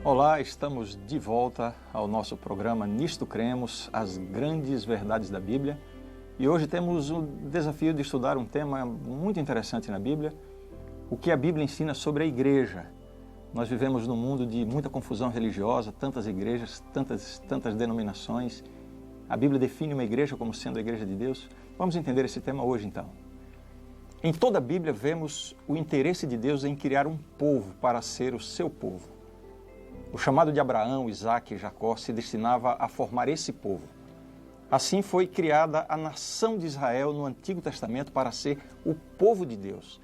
Olá, estamos de volta ao nosso programa Nisto Cremos, as grandes verdades da Bíblia. E hoje temos o desafio de estudar um tema muito interessante na Bíblia, o que a Bíblia ensina sobre a igreja. Nós vivemos num mundo de muita confusão religiosa, tantas igrejas, tantas denominações. A Bíblia define uma igreja como sendo a igreja de Deus. Vamos entender esse tema hoje então. Em toda a Bíblia vemos o interesse de Deus em criar um povo para ser o seu povo. O chamado de Abraão, Isaque e Jacó se destinava a formar esse povo. Assim foi criada a nação de Israel no Antigo Testamento para ser o povo de Deus.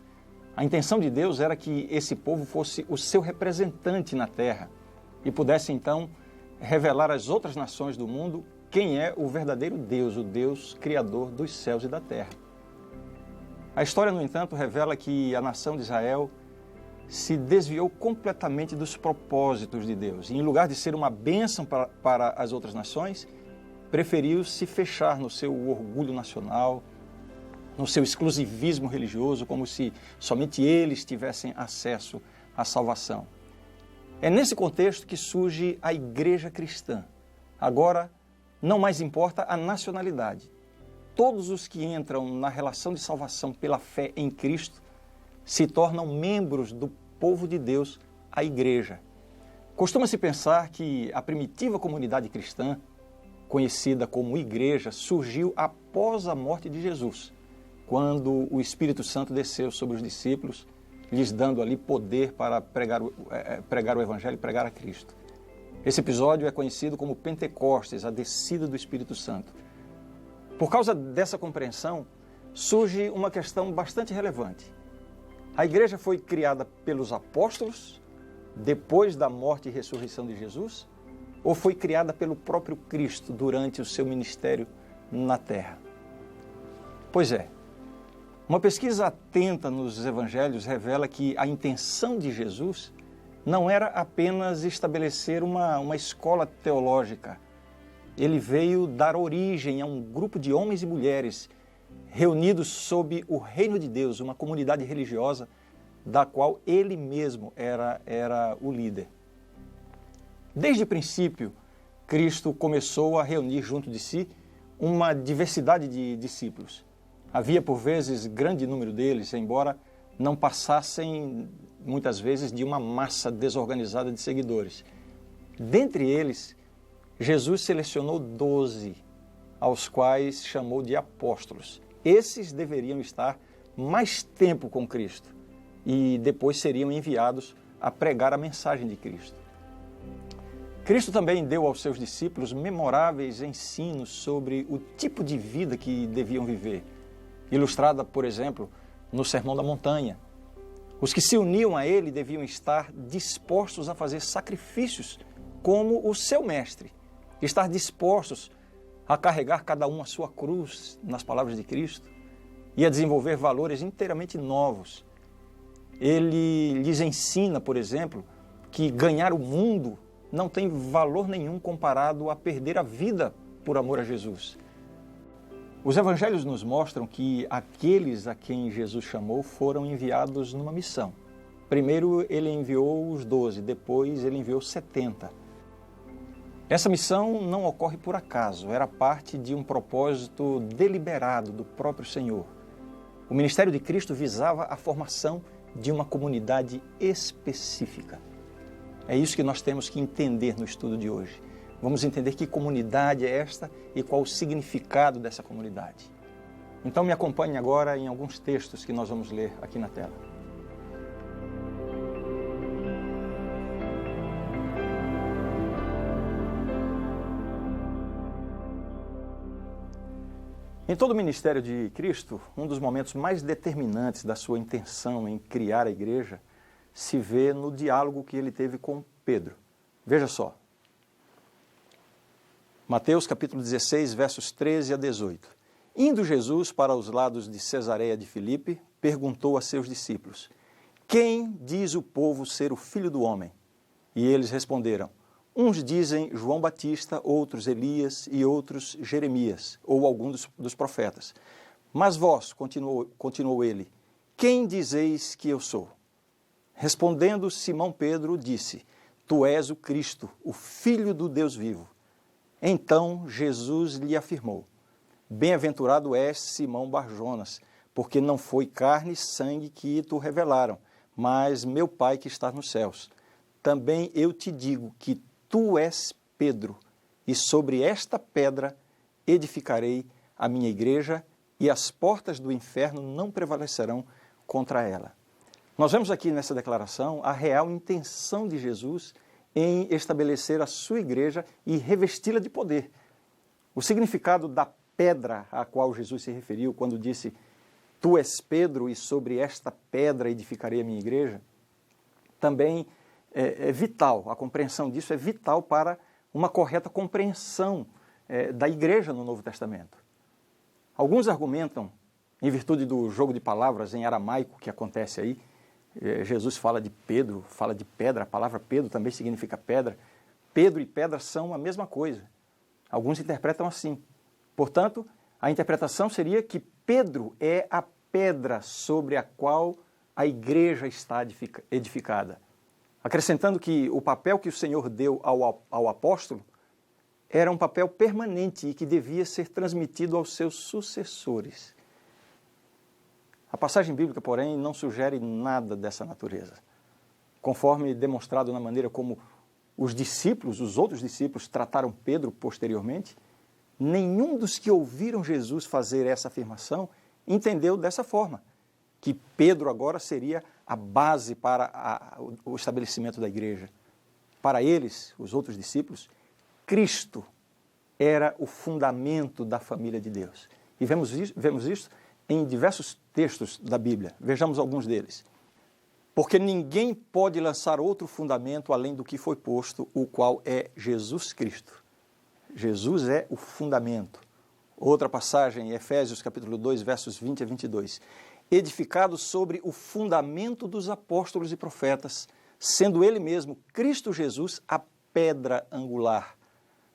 A intenção de Deus era que esse povo fosse o seu representante na terra e pudesse então revelar às outras nações do mundo quem é o verdadeiro Deus, o Deus criador dos céus e da terra. A história, no entanto, revela que a nação de Israel se desviou completamente dos propósitos de Deus. E, em lugar de ser uma bênção para as outras nações, preferiu se fechar no seu orgulho nacional, no seu exclusivismo religioso, como se somente eles tivessem acesso à salvação. É nesse contexto que surge a igreja cristã. Agora, não mais importa a nacionalidade. Todos os que entram na relação de salvação pela fé em Cristo se tornam membros do povo de Deus, a igreja. Costuma-se pensar que a primitiva comunidade cristã, conhecida como igreja, surgiu após a morte de Jesus, quando o Espírito Santo desceu sobre os discípulos, lhes dando ali poder para pregar o Evangelho e pregar a Cristo. Esse episódio é conhecido como Pentecostes, a descida do Espírito Santo. Por causa dessa compreensão, surge uma questão bastante relevante. A igreja foi criada pelos apóstolos, depois da morte e ressurreição de Jesus, ou foi criada pelo próprio Cristo durante o seu ministério na terra? Pois é, uma pesquisa atenta nos evangelhos revela que a intenção de Jesus não era apenas estabelecer uma escola teológica. Ele veio dar origem a um grupo de homens e mulheres reunidos sob o reino de Deus, uma comunidade religiosa da qual ele mesmo era o líder. Desde o princípio, Cristo começou a reunir junto de si uma diversidade de discípulos. Havia, por vezes, grande número deles, embora não passassem, muitas vezes, de uma massa desorganizada de seguidores. Dentre eles, Jesus selecionou 12, aos quais chamou de apóstolos. Esses deveriam estar mais tempo com Cristo e depois seriam enviados a pregar a mensagem de Cristo. Cristo também deu aos seus discípulos memoráveis ensinos sobre o tipo de vida que deviam viver, ilustrada, por exemplo, no Sermão da Montanha. Os que se uniam a ele deviam estar dispostos a fazer sacrifícios como o seu mestre, estar dispostos a carregar cada um a sua cruz, nas palavras de Cristo, e a desenvolver valores inteiramente novos. Ele lhes ensina, por exemplo, que ganhar o mundo não tem valor nenhum comparado a perder a vida por amor a Jesus. Os evangelhos nos mostram que aqueles a quem Jesus chamou foram enviados numa missão. Primeiro ele enviou os 12, depois ele enviou 70. Essa missão não ocorre por acaso, era parte de um propósito deliberado do próprio Senhor. O ministério de Cristo visava a formação de uma comunidade específica. É isso que nós temos que entender no estudo de hoje. Vamos entender que comunidade é esta e qual o significado dessa comunidade. Então me acompanhe agora em alguns textos que nós vamos ler aqui na tela. Em todo o ministério de Cristo, um dos momentos mais determinantes da sua intenção em criar a igreja se vê no diálogo que ele teve com Pedro. Veja só. Mateus capítulo 16, versos 13 a 18. Indo Jesus para os lados de Cesareia de Filipe, perguntou a seus discípulos: Quem diz o povo ser o Filho do Homem? E eles responderam: Uns dizem João Batista, outros Elias e outros Jeremias, ou algum dos profetas. Mas vós, continuou ele, quem dizeis que eu sou? Respondendo Simão Pedro, disse: tu és o Cristo, o Filho do Deus vivo. Então Jesus lhe afirmou: bem-aventurado és, Simão Barjonas, porque não foi carne e sangue que te revelaram, mas meu Pai que está nos céus. Também eu te digo que tu és Pedro, e sobre esta pedra edificarei a minha igreja, e as portas do inferno não prevalecerão contra ela. Nós vemos aqui nessa declaração a real intenção de Jesus em estabelecer a sua igreja e revesti-la de poder. O significado da pedra a qual Jesus se referiu quando disse: tu és Pedro, e sobre esta pedra edificarei a minha igreja, também é vital. A compreensão disso é vital para uma correta compreensão da igreja no Novo Testamento. Alguns argumentam, em virtude do jogo de palavras em aramaico que acontece aí, Jesus fala de Pedro, fala de pedra, a palavra Pedro também significa pedra. Pedro e pedra são a mesma coisa. Alguns interpretam assim. Portanto, a interpretação seria que Pedro é a pedra sobre a qual a igreja está edificada. Acrescentando que o papel que o Senhor deu ao apóstolo era um papel permanente e que devia ser transmitido aos seus sucessores. A passagem bíblica, porém, não sugere nada dessa natureza. Conforme demonstrado na maneira como os discípulos, os outros discípulos, trataram Pedro posteriormente, nenhum dos que ouviram Jesus fazer essa afirmação entendeu dessa forma, que Pedro agora seria a base para o estabelecimento da igreja. Para eles, os outros discípulos, Cristo era o fundamento da família de Deus. E vemos isso em diversos textos da Bíblia. Vejamos alguns deles. Porque ninguém pode lançar outro fundamento além do que foi posto, o qual é Jesus Cristo. Jesus é o fundamento. Outra passagem, Efésios capítulo 2, versos 20 a 22. Edificado sobre o fundamento dos apóstolos e profetas, sendo ele mesmo, Cristo Jesus, a pedra angular,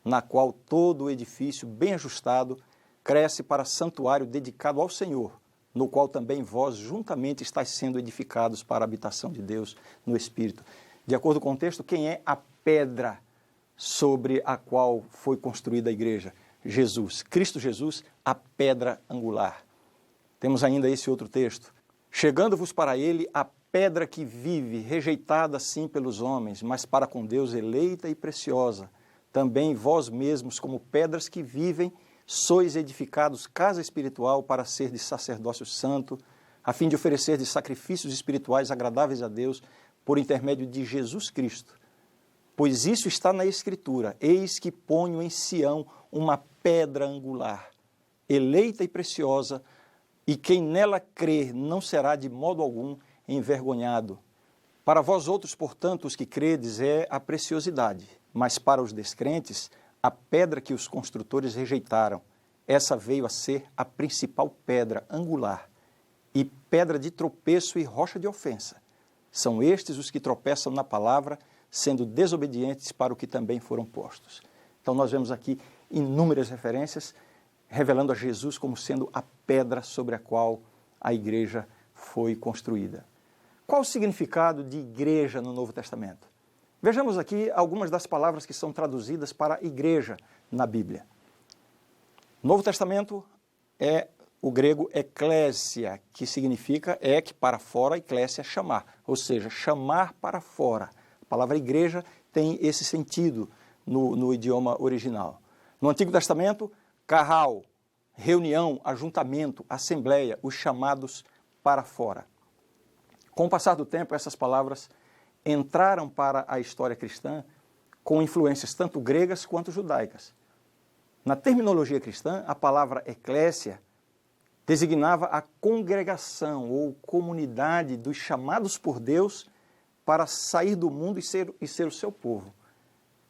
na qual todo o edifício bem ajustado cresce para santuário dedicado ao Senhor, no qual também vós juntamente estáis sendo edificados para a habitação de Deus no Espírito. De acordo com o texto, quem é a pedra sobre a qual foi construída a igreja? Jesus, Cristo Jesus, a pedra angular. Temos ainda esse outro texto. Chegando-vos para ele a pedra que vive, rejeitada sim pelos homens, mas para com Deus eleita e preciosa. Também vós mesmos, como pedras que vivem, sois edificados casa espiritual para ser de sacerdócio santo, a fim de oferecer de sacrifícios espirituais agradáveis a Deus por intermédio de Jesus Cristo. Pois isso está na Escritura: eis que ponho em Sião uma pedra angular, eleita e preciosa, e quem nela crer não será de modo algum envergonhado. Para vós outros, portanto, os que credes, é a preciosidade, mas para os descrentes, a pedra que os construtores rejeitaram, essa veio a ser a principal pedra angular, e pedra de tropeço e rocha de ofensa. São estes os que tropeçam na palavra, sendo desobedientes para o que também foram postos. Então nós vemos aqui inúmeras referências revelando a Jesus como sendo a pedra sobre a qual a igreja foi construída. Qual o significado de igreja no Novo Testamento? Vejamos aqui algumas das palavras que são traduzidas para igreja na Bíblia. Novo Testamento é o grego eklésia, que significa ek para fora, eklésia chamar, ou seja, chamar para fora. A palavra igreja tem esse sentido no idioma original. No Antigo Testamento, carral, reunião, ajuntamento, assembleia, os chamados para fora. Com o passar do tempo, essas palavras entraram para a história cristã com influências tanto gregas quanto judaicas. Na terminologia cristã, a palavra eclésia designava a congregação ou comunidade dos chamados por Deus para sair do mundo e ser o seu povo.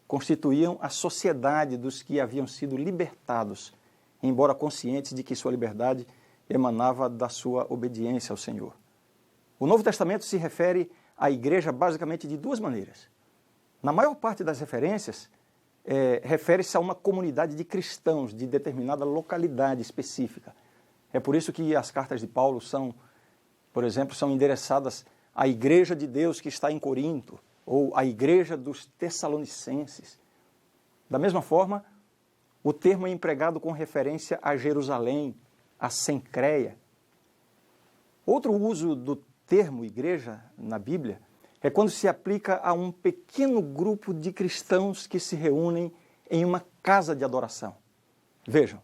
Constituíam a sociedade dos que haviam sido libertados, embora conscientes de que sua liberdade emanava da sua obediência ao Senhor. O Novo Testamento se refere à igreja basicamente de duas maneiras. Na maior parte das referências, refere-se a uma comunidade de cristãos de determinada localidade específica. É por isso que as cartas de Paulo são, por exemplo, são endereçadas à igreja de Deus que está em Corinto, ou a igreja dos Tessalonicenses. Da mesma forma, o termo é empregado com referência a Jerusalém, a Cencreia. Outro uso do termo igreja na Bíblia é quando se aplica a um pequeno grupo de cristãos que se reúnem em uma casa de adoração. Vejam,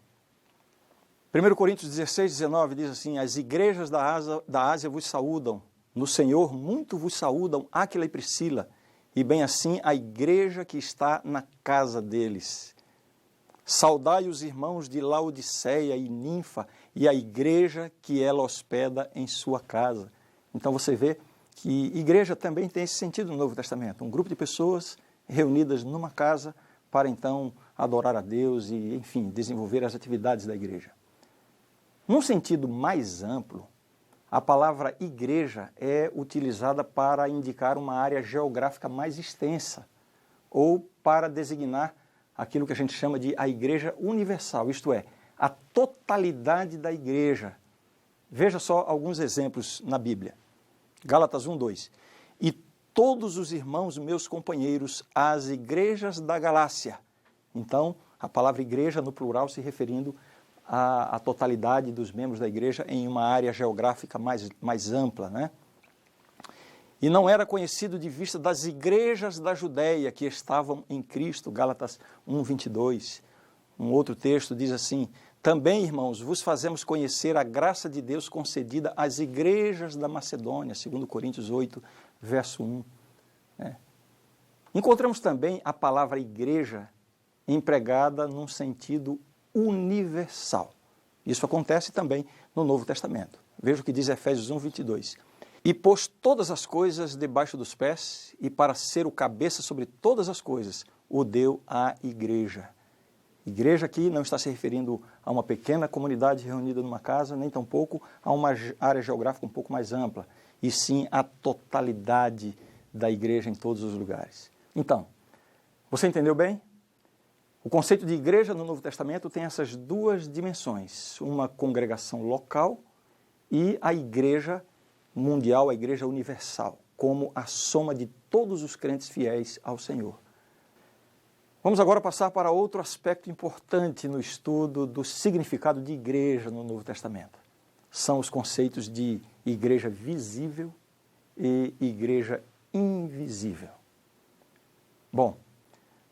1 Coríntios 16, 19 diz assim: as igrejas da Ásia vos saúdam, no Senhor muito vos saúdam Áquila e Priscila, e bem assim a igreja que está na casa deles. Saudai os irmãos de Laodiceia e Ninfa e a igreja que ela hospeda em sua casa. Então você vê que igreja também tem esse sentido no Novo Testamento, um grupo de pessoas reunidas numa casa para então adorar a Deus e, enfim, desenvolver as atividades da igreja. Num sentido mais amplo, a palavra igreja é utilizada para indicar uma área geográfica mais extensa ou para designar aquilo que a gente chama de a igreja universal, isto é, a totalidade da igreja. Veja só alguns exemplos na Bíblia. Gálatas 1:2. E todos os irmãos meus companheiros, as igrejas da Galácia. Então, a palavra igreja no plural se referindo à totalidade dos membros da igreja em uma área geográfica mais ampla, né? E não era conhecido de vista das igrejas da Judéia que estavam em Cristo, Gálatas 1:22. Um outro texto diz assim: também, irmãos, vos fazemos conhecer a graça de Deus concedida às igrejas da Macedônia, 2 Coríntios 8, verso 1. Encontramos também a palavra igreja empregada num sentido universal. Isso acontece também no Novo Testamento. Veja o que diz Efésios 1:22. E pôs todas as coisas debaixo dos pés, e para ser o cabeça sobre todas as coisas, o deu à igreja. Igreja aqui não está se referindo a uma pequena comunidade reunida numa casa, nem tampouco a uma área geográfica um pouco mais ampla, e sim a totalidade da igreja em todos os lugares. Então, você entendeu bem? O conceito de igreja no Novo Testamento tem essas duas dimensões, uma congregação local e a igreja mundial, a igreja universal, como a soma de todos os crentes fiéis ao Senhor. Vamos agora passar para outro aspecto importante no estudo do significado de igreja no Novo Testamento. São os conceitos de igreja visível e igreja invisível. Bom,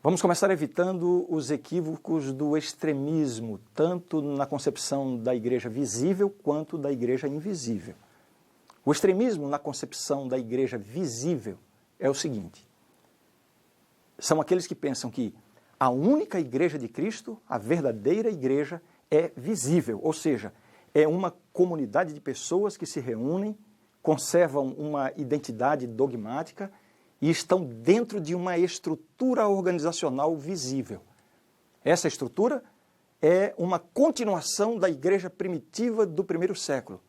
vamos começar evitando os equívocos do extremismo, tanto na concepção da igreja visível quanto da igreja invisível. O extremismo na concepção da igreja visível é o seguinte: são aqueles que pensam que a única igreja de Cristo, a verdadeira igreja, é visível, ou seja, é uma comunidade de pessoas que se reúnem, conservam uma identidade dogmática e estão dentro de uma estrutura organizacional visível. Essa estrutura é uma continuação da igreja primitiva do primeiro século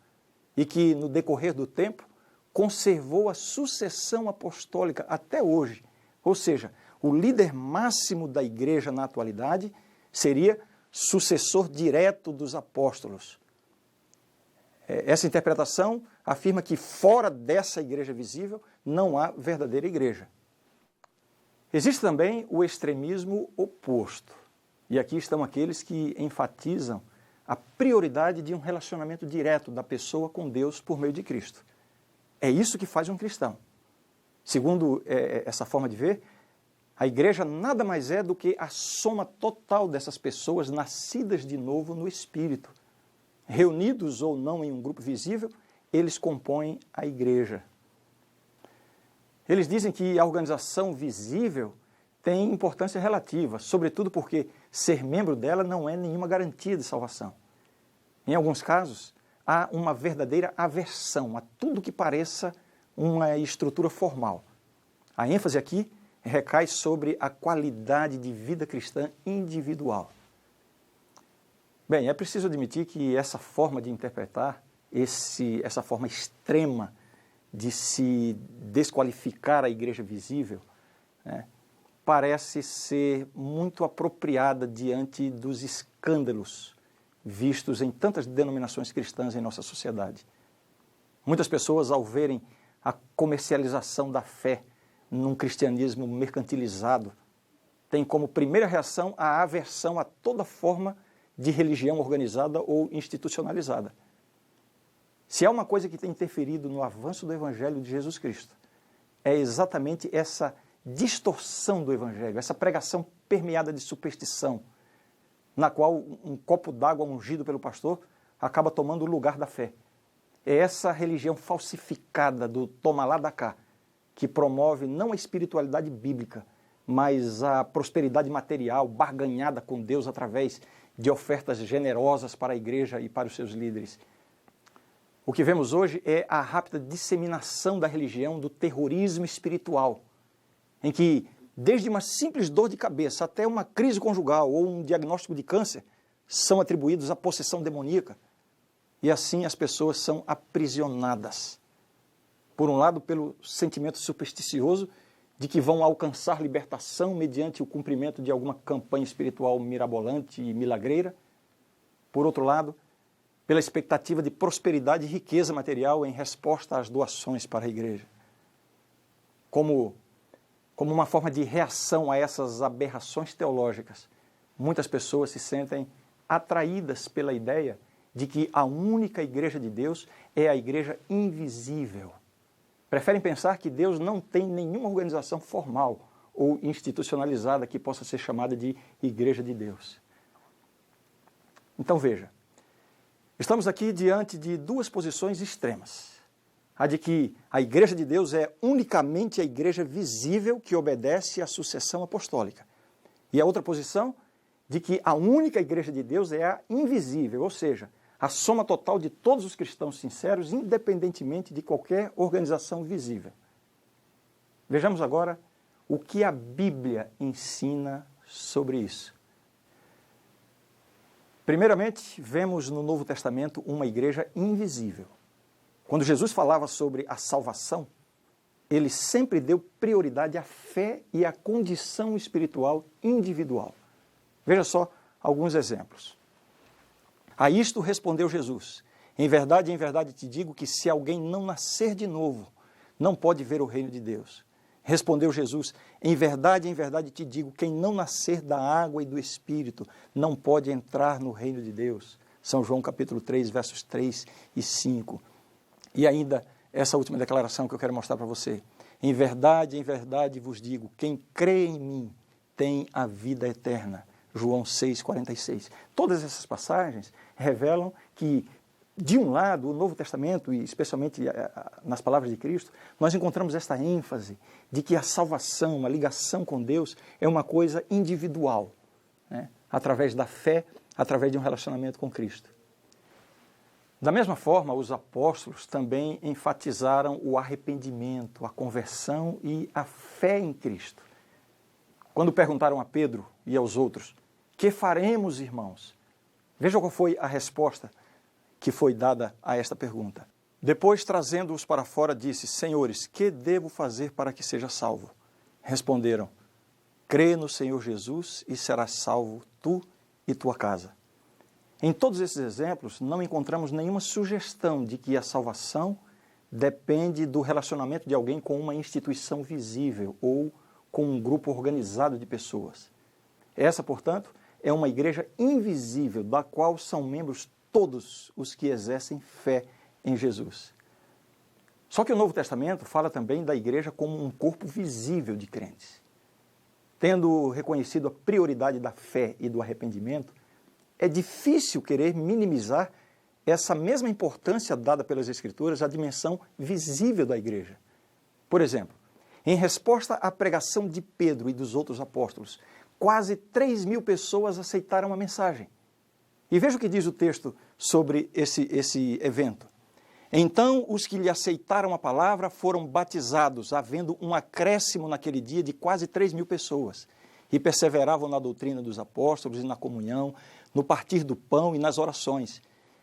e que, no decorrer do tempo, conservou a sucessão apostólica até hoje. Ou seja, o líder máximo da igreja na atualidade seria sucessor direto dos apóstolos. Essa interpretação afirma que fora dessa igreja visível não há verdadeira igreja. Existe também o extremismo oposto. E aqui estão aqueles que enfatizam a prioridade de um relacionamento direto da pessoa com Deus por meio de Cristo. É isso que faz um cristão. Segundo essa forma de ver, a igreja nada mais é do que a soma total dessas pessoas nascidas de novo no Espírito. Reunidos ou não em um grupo visível, eles compõem a igreja. Eles dizem que a organização visível tem importância relativa, sobretudo porque ser membro dela não é nenhuma garantia de salvação. Em alguns casos, há uma verdadeira aversão a tudo que pareça uma estrutura formal. A ênfase aqui recai sobre a qualidade de vida cristã individual. Bem, é preciso admitir que essa forma de interpretar, essa forma extrema de se desqualificar a igreja visível, parece ser muito apropriada diante dos escândalos vistos em tantas denominações cristãs em nossa sociedade. Muitas pessoas, ao verem a comercialização da fé, num cristianismo mercantilizado, tem como primeira reação a aversão a toda forma de religião organizada ou institucionalizada. Se há uma coisa que tem interferido no avanço do Evangelho de Jesus Cristo, é exatamente essa distorção do Evangelho, essa pregação permeada de superstição, na qual um copo d'água ungido pelo pastor acaba tomando o lugar da fé. É essa religião falsificada do toma lá da cá, que promove não a espiritualidade bíblica, mas a prosperidade material barganhada com Deus através de ofertas generosas para a igreja e para os seus líderes. O que vemos hoje é a rápida disseminação da religião do terrorismo espiritual, em que, desde uma simples dor de cabeça até uma crise conjugal ou um diagnóstico de câncer, são atribuídos à possessão demoníaca. E assim as pessoas são aprisionadas. Por um lado, pelo sentimento supersticioso de que vão alcançar libertação mediante o cumprimento de alguma campanha espiritual mirabolante e milagreira. Por outro lado, pela expectativa de prosperidade e riqueza material em resposta às doações para a igreja. Como uma forma de reação a essas aberrações teológicas, muitas pessoas se sentem atraídas pela ideia de que a única igreja de Deus é a igreja invisível. Preferem pensar que Deus não tem nenhuma organização formal ou institucionalizada que possa ser chamada de igreja de Deus. Então veja, estamos aqui diante de duas posições extremas. A de que a igreja de Deus é unicamente a igreja visível que obedece à sucessão apostólica. E a outra posição de que a única igreja de Deus é a invisível, ou seja, a soma total de todos os cristãos sinceros, independentemente de qualquer organização visível. Vejamos agora o que a Bíblia ensina sobre isso. Primeiramente, vemos no Novo Testamento uma igreja invisível. Quando Jesus falava sobre a salvação, ele sempre deu prioridade à fé e à condição espiritual individual. Veja só alguns exemplos. A isto respondeu Jesus: em verdade te digo que se alguém não nascer de novo, não pode ver o reino de Deus. Respondeu Jesus: em verdade te digo, quem não nascer da água e do Espírito, não pode entrar no reino de Deus. São João capítulo 3, versos 3 e 5. E ainda essa última declaração que eu quero mostrar para você. Em verdade vos digo, quem crê em mim tem a vida eterna. João 6,46. Todas essas passagens revelam que, de um lado, o Novo Testamento, e especialmente nas palavras de Cristo, nós encontramos esta ênfase de que a salvação, a ligação com Deus, é uma coisa individual, né? Através da fé, através de um relacionamento com Cristo. Da mesma forma, os apóstolos também enfatizaram o arrependimento, a conversão e a fé em Cristo. Quando perguntaram a Pedro e aos outros: que faremos, irmãos? Veja qual foi a resposta que foi dada a esta pergunta. Depois, trazendo-os para fora, disse: Senhores, que devo fazer para que seja salvo? Responderam: crê no Senhor Jesus e serás salvo tu e tua casa. Em todos esses exemplos, não encontramos nenhuma sugestão de que a salvação depende do relacionamento de alguém com uma instituição visível ou com um grupo organizado de pessoas. Essa, portanto, é uma igreja invisível, da qual são membros todos os que exercem fé em Jesus. Só que o Novo Testamento fala também da igreja como um corpo visível de crentes. Tendo reconhecido a prioridade da fé e do arrependimento, é difícil querer minimizar essa mesma importância dada pelas Escrituras à dimensão visível da igreja. Por exemplo, em resposta à pregação de Pedro e dos outros apóstolos, quase 3.000 pessoas aceitaram a mensagem. E veja o que diz o texto sobre esse evento. Então, os que lhe aceitaram a palavra foram batizados, havendo um acréscimo naquele dia de quase 3.000 pessoas, e perseveravam na doutrina dos apóstolos e na comunhão, no partir do pão e nas orações.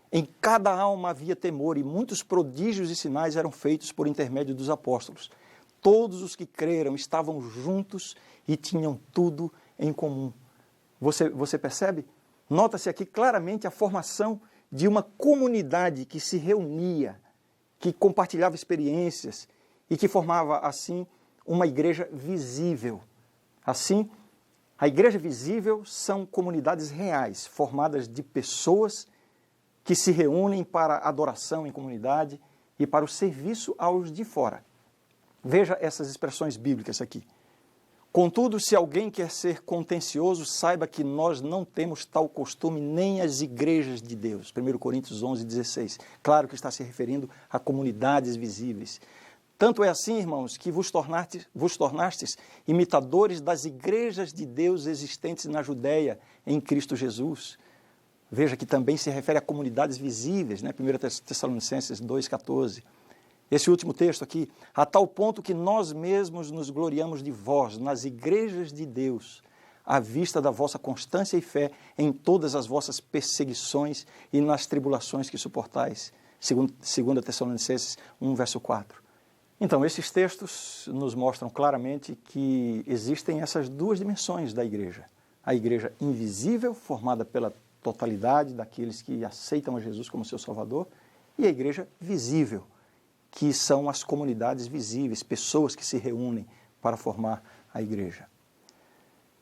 Em cada alma havia temor, e muitos prodígios e sinais eram feitos por intermédio dos apóstolos. Todos os que creram estavam juntos e tinham tudo em comum. Você percebe? Nota-se aqui claramente a formação de uma comunidade que se reunia, que compartilhava experiências e que formava, assim, uma igreja visível. Assim, a igreja visível são comunidades reais, formadas de pessoas que se reúnem para adoração em comunidade e para o serviço aos de fora. Veja essas expressões bíblicas aqui. Contudo, se alguém quer ser contencioso, saiba que nós não temos tal costume nem as igrejas de Deus. 1 Coríntios 11:16. Claro que está se referindo a comunidades visíveis. Tanto é assim, irmãos, que vos tornastes imitadores das igrejas de Deus existentes na Judéia, em Cristo Jesus. Veja que também se refere a comunidades visíveis, né? 1 Tessalonicenses 2,14. Esse último texto aqui, a tal ponto que nós mesmos nos gloriamos de vós, nas igrejas de Deus, à vista da vossa constância e fé em todas as vossas perseguições e nas tribulações que suportais. 2 Tessalonicenses 1, verso 4. Então, esses textos nos mostram claramente que existem essas duas dimensões da igreja. A igreja invisível, formada pela totalidade daqueles que aceitam a Jesus como seu Salvador, e a igreja visível, que são as comunidades visíveis, pessoas que se reúnem para formar a igreja.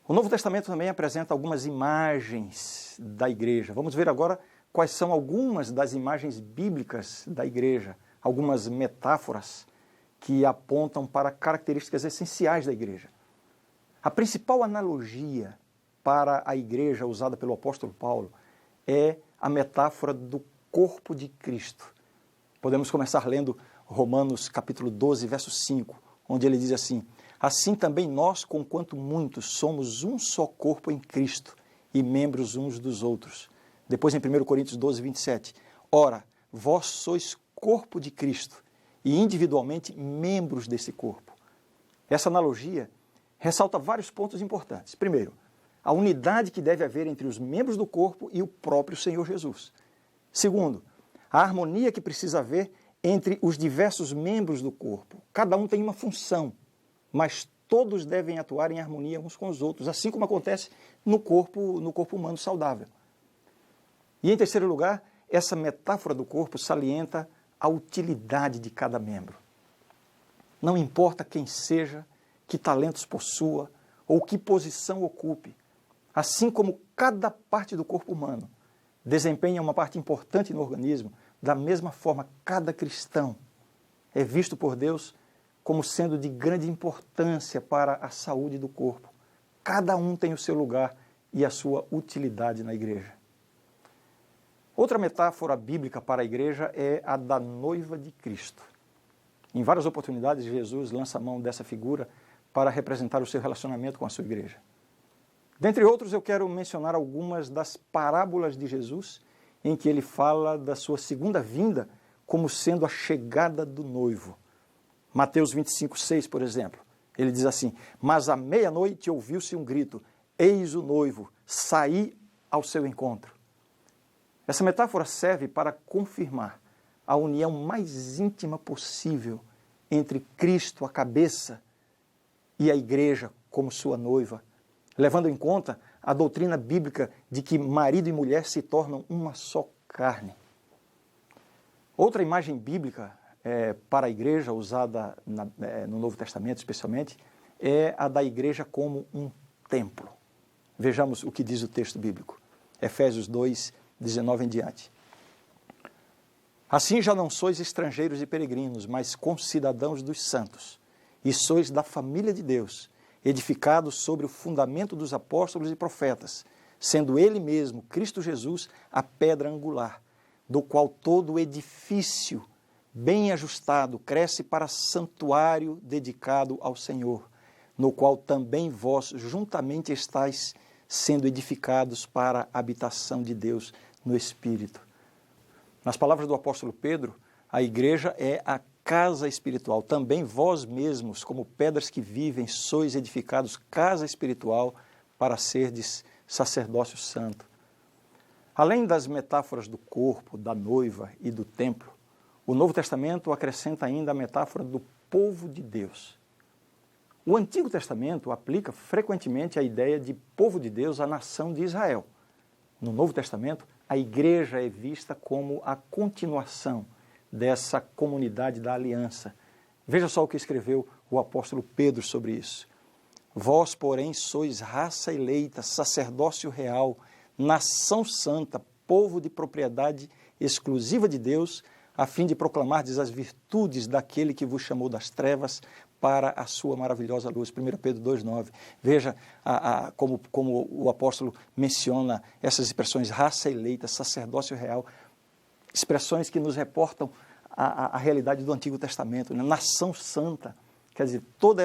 O Novo Testamento também apresenta algumas imagens da igreja. Vamos ver agora quais são algumas das imagens bíblicas da igreja, algumas metáforas que apontam para características essenciais da igreja. A principal analogia para a igreja usada pelo apóstolo Paulo é a metáfora do corpo de Cristo. Podemos começar lendo Romanos capítulo 12, verso 5, onde ele diz assim: assim também nós, conquanto muitos, somos um só corpo em Cristo e membros uns dos outros. Depois em 1 Coríntios 12, 27, ora, vós sois corpo de Cristo e individualmente membros desse corpo. Essa analogia ressalta vários pontos importantes. Primeiro, a unidade que deve haver entre os membros do corpo e o próprio Senhor Jesus. Segundo, a harmonia que precisa haver entre os diversos membros do corpo. Cada um tem uma função, mas todos devem atuar em harmonia uns com os outros, assim como acontece no corpo humano saudável. E em terceiro lugar, essa metáfora do corpo salienta a utilidade de cada membro. Não importa quem seja, que talentos possua ou que posição ocupe, assim como cada parte do corpo humano desempenha uma parte importante no organismo, da mesma forma, cada cristão é visto por Deus como sendo de grande importância para a saúde do corpo. Cada um tem o seu lugar e a sua utilidade na igreja. Outra metáfora bíblica para a igreja é a da noiva de Cristo. Em várias oportunidades, Jesus lança a mão dessa figura para representar o seu relacionamento com a sua igreja. Dentre outros, eu quero mencionar algumas das parábolas de Jesus em que ele fala da sua segunda vinda como sendo a chegada do noivo. Mateus 25, 6, por exemplo, ele diz assim: mas à meia-noite ouviu-se um grito, eis o noivo, saí ao seu encontro. Essa metáfora serve para confirmar a união mais íntima possível entre Cristo, a cabeça, e a igreja como sua noiva, levando em conta a doutrina bíblica de que marido e mulher se tornam uma só carne. Outra imagem bíblica para a igreja, usada no Novo Testamento especialmente, é a da igreja como um templo. Vejamos o que diz o texto bíblico. Efésios 2, 19 em diante. Assim já não sois estrangeiros e peregrinos, mas concidadãos dos santos, e sois da família de Deus, edificados sobre o fundamento dos apóstolos e profetas, sendo ele mesmo, Cristo Jesus, a pedra angular, do qual todo o edifício, bem ajustado, cresce para santuário dedicado ao Senhor, no qual também vós juntamente estáis sendo edificados para a habitação de Deus no Espírito. Nas palavras do apóstolo Pedro, a igreja é a casa espiritual. Também vós mesmos, como pedras que vivem, sois edificados casa espiritual para serdes sacerdócio santo. Além das metáforas do corpo, da noiva e do templo, o Novo Testamento acrescenta ainda a metáfora do povo de Deus. O Antigo Testamento aplica frequentemente a ideia de povo de Deus à nação de Israel. No Novo Testamento, a igreja é vista como a continuação dessa comunidade da aliança, Veja só o que escreveu o apóstolo Pedro sobre isso. Vós, porém, sois raça eleita, sacerdócio real, nação santa, povo de propriedade exclusiva de Deus, a fim de proclamardes as virtudes daquele que vos chamou das trevas para a sua maravilhosa luz. 1 Pedro 2,9. Veja como o apóstolo menciona essas expressões, raça eleita, sacerdócio real, expressões que nos reportam a realidade do Antigo Testamento, né? Nação santa. Quer dizer, todo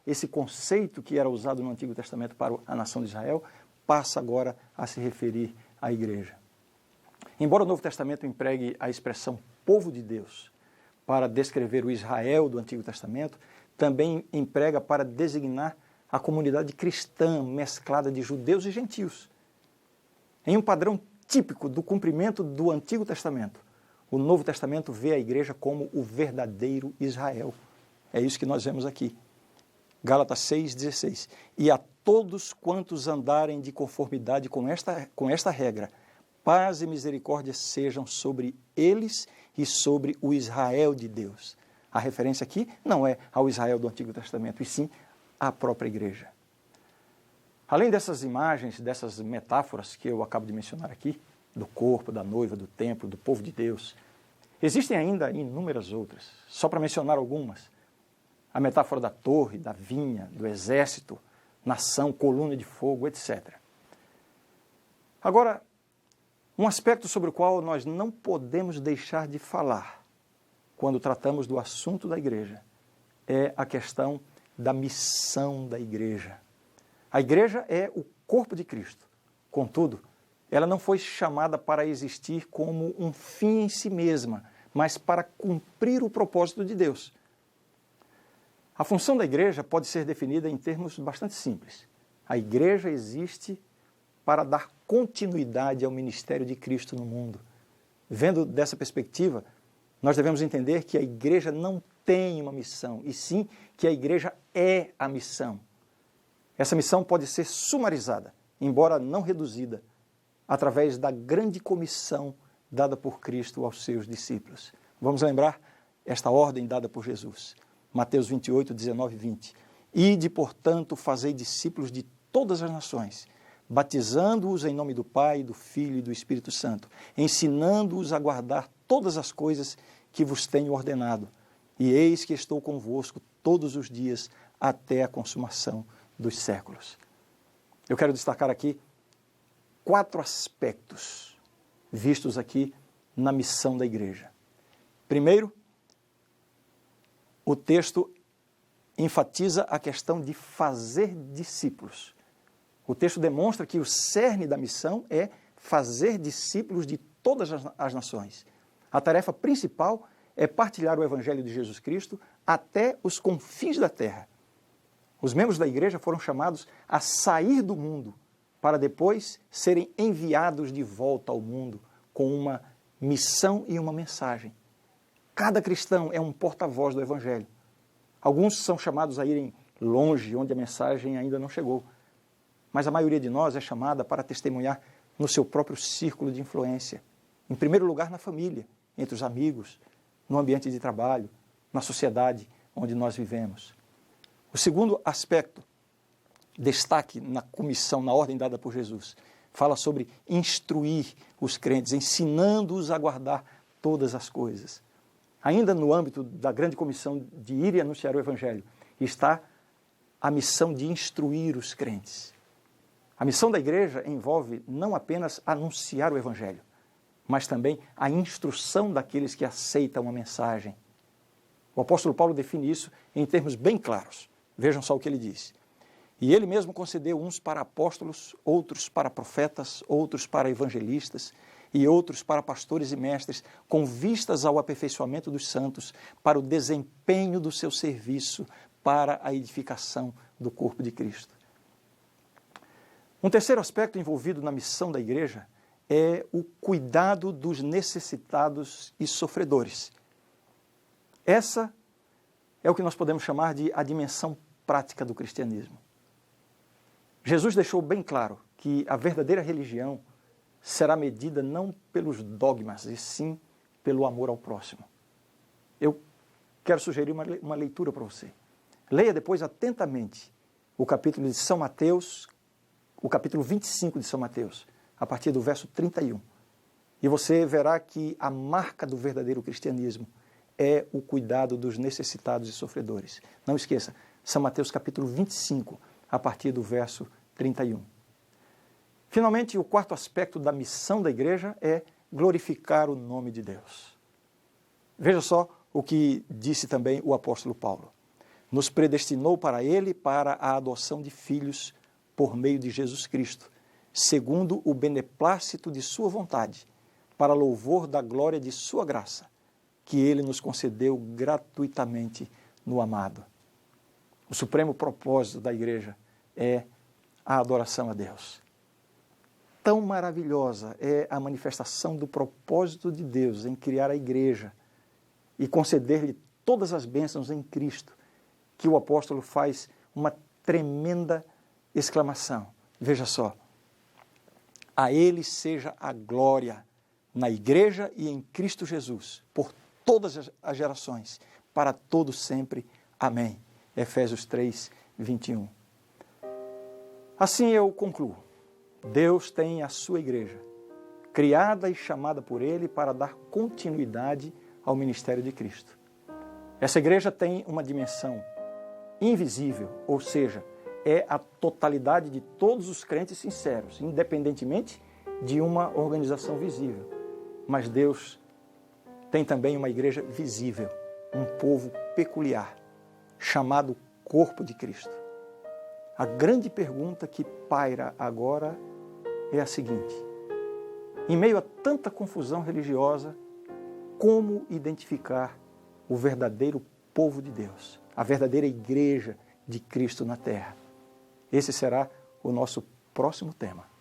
esse conceito que era usado no Antigo Testamento para a nação de Israel passa agora a se referir à igreja. Embora o Novo Testamento empregue a expressão povo de Deus para descrever o Israel do Antigo Testamento, também emprega para designar a comunidade cristã mesclada de judeus e gentios. Em um padrão típico do cumprimento do Antigo Testamento, o Novo Testamento vê a igreja como o verdadeiro Israel. É isso que nós vemos aqui. Gálatas 6,16. E a todos quantos andarem de conformidade com esta regra, paz e misericórdia sejam sobre eles e sobre o Israel de Deus. A referência aqui não é ao Israel do Antigo Testamento, e sim à própria igreja. Além dessas imagens, dessas metáforas que eu acabo de mencionar aqui, do corpo, da noiva, do templo, do povo de Deus, existem ainda inúmeras outras. Só para mencionar algumas. A metáfora da torre, da vinha, do exército, nação, coluna de fogo, etc. Agora, um aspecto sobre o qual nós não podemos deixar de falar quando tratamos do assunto da igreja é a questão da missão da igreja. A igreja é o corpo de Cristo. Contudo, ela não foi chamada para existir como um fim em si mesma, mas para cumprir o propósito de Deus. A função da igreja pode ser definida em termos bastante simples. A igreja existe para dar continuidade ao ministério de Cristo no mundo. Vendo dessa perspectiva, nós devemos entender que a igreja não tem uma missão, e sim que a igreja é a missão. Essa missão pode ser sumarizada, embora não reduzida, através da grande comissão dada por Cristo aos seus discípulos. Vamos lembrar esta ordem dada por Jesus. Mateus 28, 19 e 20. Ide, portanto, fazei discípulos de todas as nações, batizando-os em nome do Pai, do Filho e do Espírito Santo, ensinando-os a guardar todas as coisas que vos tenho ordenado. E eis que estou convosco todos os dias até a consumação dos séculos. Eu quero destacar aqui 4 aspectos vistos aqui na missão da igreja. Primeiro, o texto enfatiza a questão de fazer discípulos. O texto demonstra que o cerne da missão é fazer discípulos de todas as nações. A tarefa principal é partilhar o Evangelho de Jesus Cristo até os confins da terra. Os membros da igreja foram chamados a sair do mundo para depois serem enviados de volta ao mundo com uma missão e uma mensagem. Cada cristão é um porta-voz do Evangelho. Alguns são chamados a irem longe, onde a mensagem ainda não chegou. Mas a maioria de nós é chamada para testemunhar no seu próprio círculo de influência. Em primeiro lugar, na família, entre os amigos, no ambiente de trabalho, na sociedade onde nós vivemos. O segundo aspecto, destaque na comissão, na ordem dada por Jesus, fala sobre instruir os crentes, ensinando-os a guardar todas as coisas. Ainda no âmbito da grande comissão de ir e anunciar o Evangelho, está a missão de instruir os crentes. A missão da igreja envolve não apenas anunciar o Evangelho, mas também a instrução daqueles que aceitam a mensagem. O apóstolo Paulo define isso em termos bem claros. Vejam só o que ele diz. E ele mesmo concedeu uns para apóstolos, outros para profetas, outros para evangelistas e outros para pastores e mestres, com vistas ao aperfeiçoamento dos santos, para o desempenho do seu serviço, para a edificação do corpo de Cristo. Um terceiro aspecto envolvido na missão da igreja é o cuidado dos necessitados e sofredores. Essa é o que nós podemos chamar de a dimensão prática do cristianismo. Jesus deixou bem claro que a verdadeira religião será medida não pelos dogmas, e sim pelo amor ao próximo. Eu quero sugerir uma leitura para você. Leia depois atentamente o capítulo de São Mateus, o capítulo 25 de São Mateus, a partir do verso 31. E você verá que a marca do verdadeiro cristianismo é o cuidado dos necessitados e sofredores. Não esqueça, São Mateus capítulo 25, a partir do verso 31. Finalmente, o quarto aspecto da missão da igreja é glorificar o nome de Deus. Veja só o que disse também o apóstolo Paulo. Nos predestinou para ele para a adoção de filhos por meio de Jesus Cristo, segundo o beneplácito de sua vontade, para louvor da glória de sua graça, que ele nos concedeu gratuitamente no amado. O supremo propósito da igreja é a adoração a Deus. Tão maravilhosa é a manifestação do propósito de Deus em criar a igreja e conceder-lhe todas as bênçãos em Cristo, que o apóstolo faz uma tremenda exclamação. Veja só. A ele seja a glória na igreja e em Cristo Jesus, por todas as gerações, para todos sempre. Amém. Efésios 3, 21. Assim eu concluo. Deus tem a sua igreja, criada e chamada por Ele para dar continuidade ao ministério de Cristo. Essa igreja tem uma dimensão invisível, ou seja, é a totalidade de todos os crentes sinceros, independentemente de uma organização visível. Mas Deus tem também uma igreja visível, um povo peculiar, chamado Corpo de Cristo. A grande pergunta que paira agora é a seguinte: em meio a tanta confusão religiosa, como identificar o verdadeiro povo de Deus, a verdadeira igreja de Cristo na terra? Esse será o nosso próximo tema.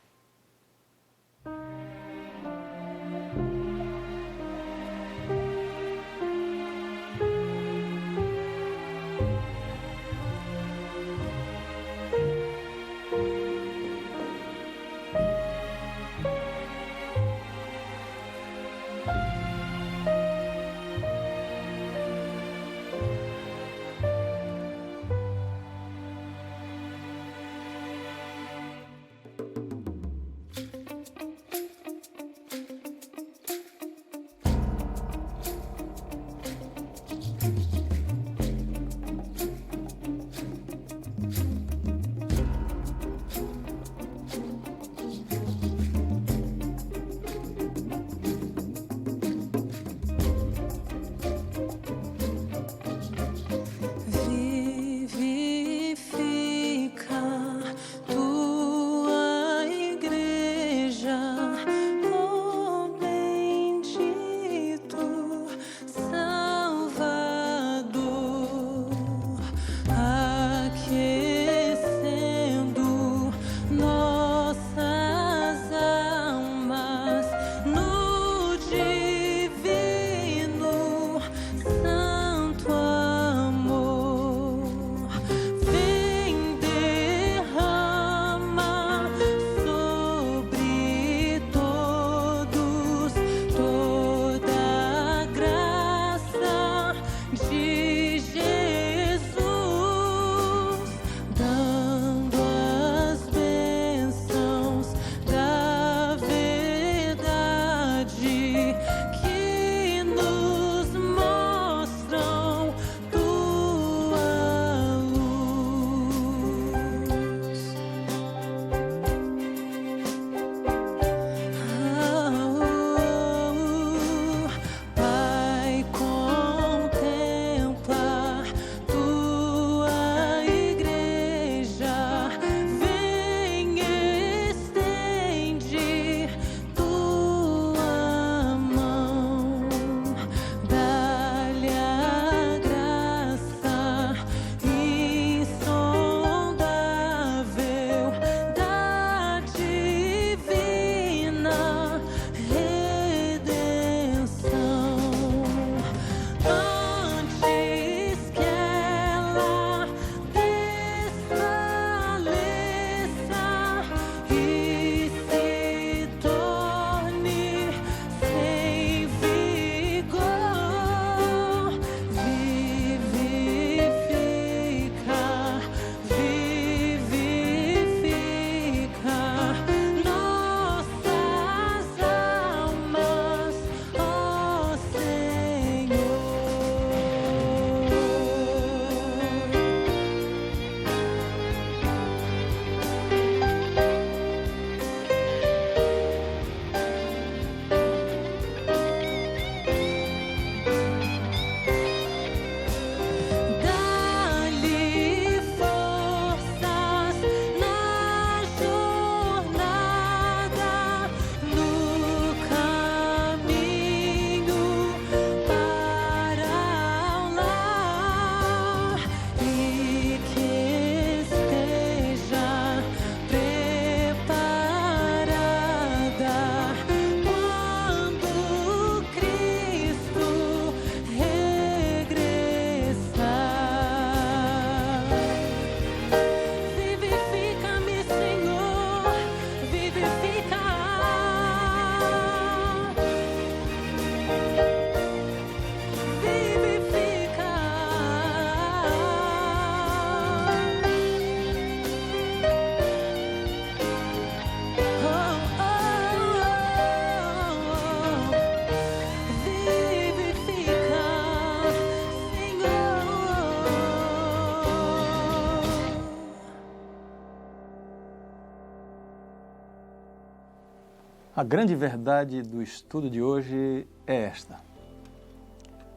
A grande verdade do estudo de hoje é esta.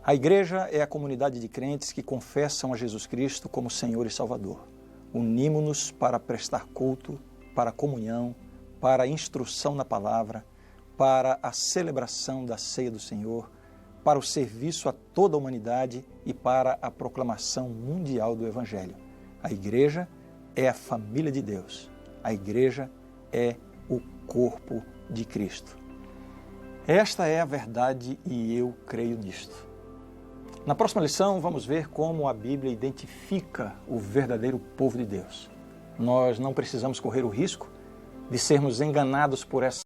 A igreja é a comunidade de crentes que confessam a Jesus Cristo como Senhor e Salvador. Unimos-nos para prestar culto, para a comunhão, para a instrução na palavra, para a celebração da ceia do Senhor, para o serviço a toda a humanidade e para a proclamação mundial do Evangelho. A igreja é a família de Deus. A igreja é o corpo de Cristo. Esta é a verdade e eu creio nisto. Na próxima lição, vamos ver como a Bíblia identifica o verdadeiro povo de Deus. Nós não precisamos correr o risco de sermos enganados por essa